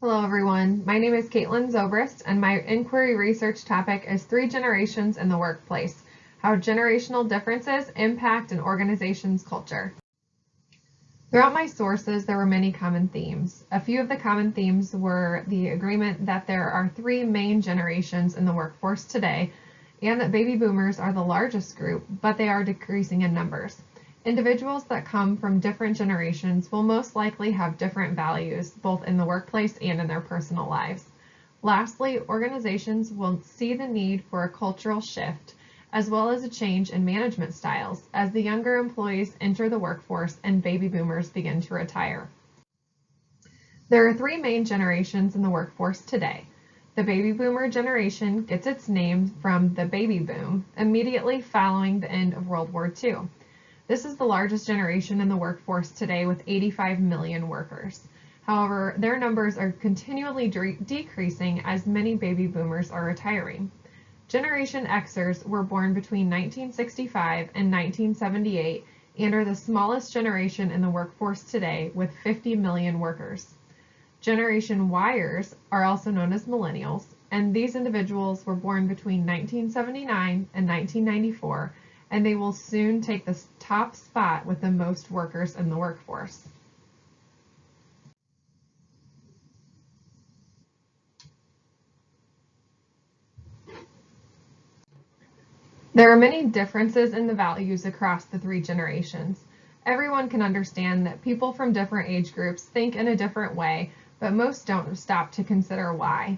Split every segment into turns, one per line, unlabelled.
Hello everyone, my name is Katelyn Zobrist and my inquiry research topic is 3 generations in the workplace, how generational differences impact an organization's culture. Throughout my sources there were many common themes. A few of the common themes were the agreement that there are 3 main generations in the workforce today and that baby boomers are the largest group, but they are decreasing in numbers. Individuals that come from different generations will most likely have different values, both in the workplace and in their personal lives. Lastly, organizations will see the need for a cultural shift, as well as a change in management styles, as the younger employees enter the workforce and baby boomers begin to retire. There are 3 main generations in the workforce today. The baby boomer generation gets its name from the baby boom, immediately following the end of World War II. This is the largest generation in the workforce today with 85 million workers. However, their numbers are continually decreasing as many baby boomers are retiring. Generation Xers were born between 1965 and 1978 and are the smallest generation in the workforce today with 50 million workers. Generation Yers are also known as millennials, and these individuals were born between 1979 and 1994, and they will soon take the top spot with the most workers in the workforce. There are many differences in the values across the 3 generations. Everyone can understand that people from different age groups think in a different way, but most don't stop to consider why.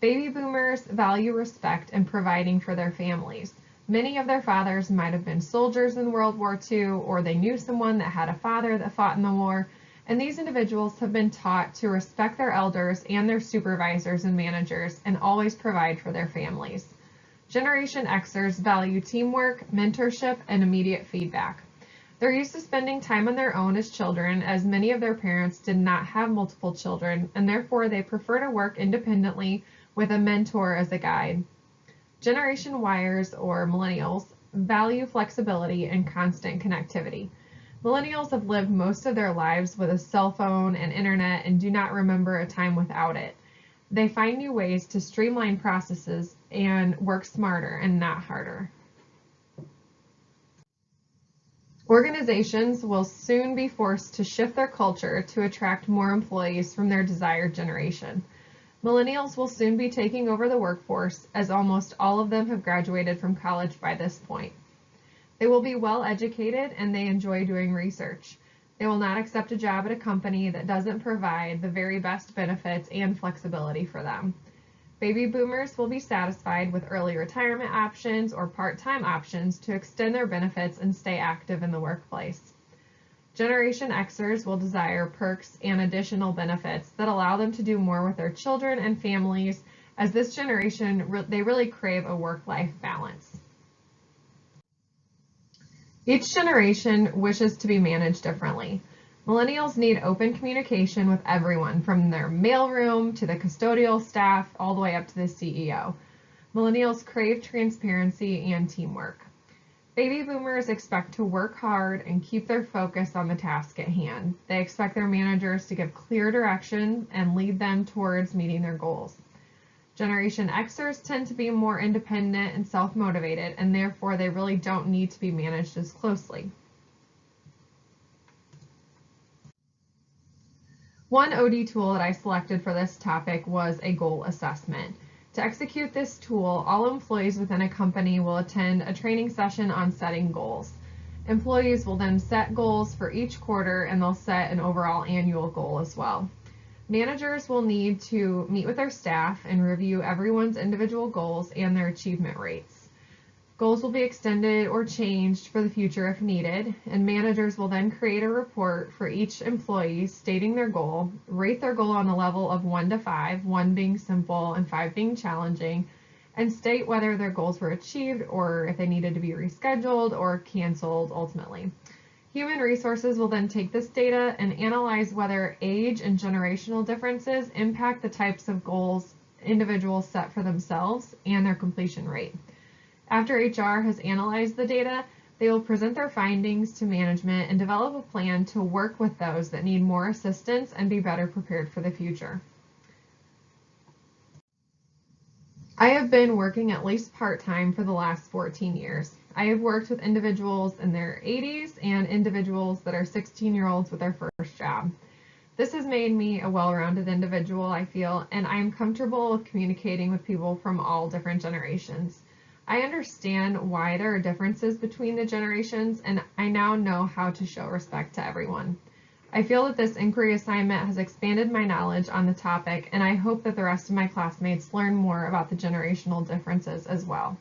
Baby boomers value respect and providing for their families. Many of their fathers might have been soldiers in World War II, or they knew someone that had a father that fought in the war, and these individuals have been taught to respect their elders and their supervisors and managers and always provide for their families. Generation Xers value teamwork, mentorship, and immediate feedback. They're used to spending time on their own as children, as many of their parents did not have multiple children, and therefore they prefer to work independently with a mentor as a guide. Generation Yers, or millennials, value flexibility and constant connectivity. Millennials have lived most of their lives with a cell phone and internet and do not remember a time without it. They find new ways to streamline processes and work smarter and not harder. Organizations will soon be forced to shift their culture to attract more employees from their desired generation. Millennials will soon be taking over the workforce, as almost all of them have graduated from college by this point. They will be well educated and they enjoy doing research. They will not accept a job at a company that doesn't provide the very best benefits and flexibility for them. Baby boomers will be satisfied with early retirement options or part-time options to extend their benefits and stay active in the workplace. Generation Xers will desire perks and additional benefits that allow them to do more with their children and families, as this generation, they really crave a work-life balance. Each generation wishes to be managed differently. Millennials need open communication with everyone, from their mailroom to the custodial staff, all the way up to the CEO. Millennials crave transparency and teamwork. Baby boomers expect to work hard and keep their focus on the task at hand. They expect their managers to give clear direction and lead them towards meeting their goals. Generation Xers tend to be more independent and self-motivated, and therefore they really don't need to be managed as closely. One OD tool that I selected for this topic was a goal assessment. To execute this tool, all employees within a company will attend a training session on setting goals. Employees will then set goals for each quarter, and they'll set an overall annual goal as well. Managers will need to meet with their staff and review everyone's individual goals and their achievement rates. Goals will be extended or changed for the future if needed, and managers will then create a report for each employee stating their goal, rate their goal on a level of 1 to 5, 1 being simple and 5 being challenging, and state whether their goals were achieved or if they needed to be rescheduled or canceled ultimately. Human resources will then take this data and analyze whether age and generational differences impact the types of goals individuals set for themselves and their completion rate. After HR has analyzed the data, they will present their findings to management and develop a plan to work with those that need more assistance and be better prepared for the future. I have been working at least part-time for the last 14 years. I have worked with individuals in their 80s and individuals that are 16-year-olds with their first job. This has made me a well-rounded individual, I feel, and I am comfortable with communicating with people from all different generations. I understand why there are differences between the generations, and I now know how to show respect to everyone. I feel that this inquiry assignment has expanded my knowledge on the topic, and I hope that the rest of my classmates learn more about the generational differences as well.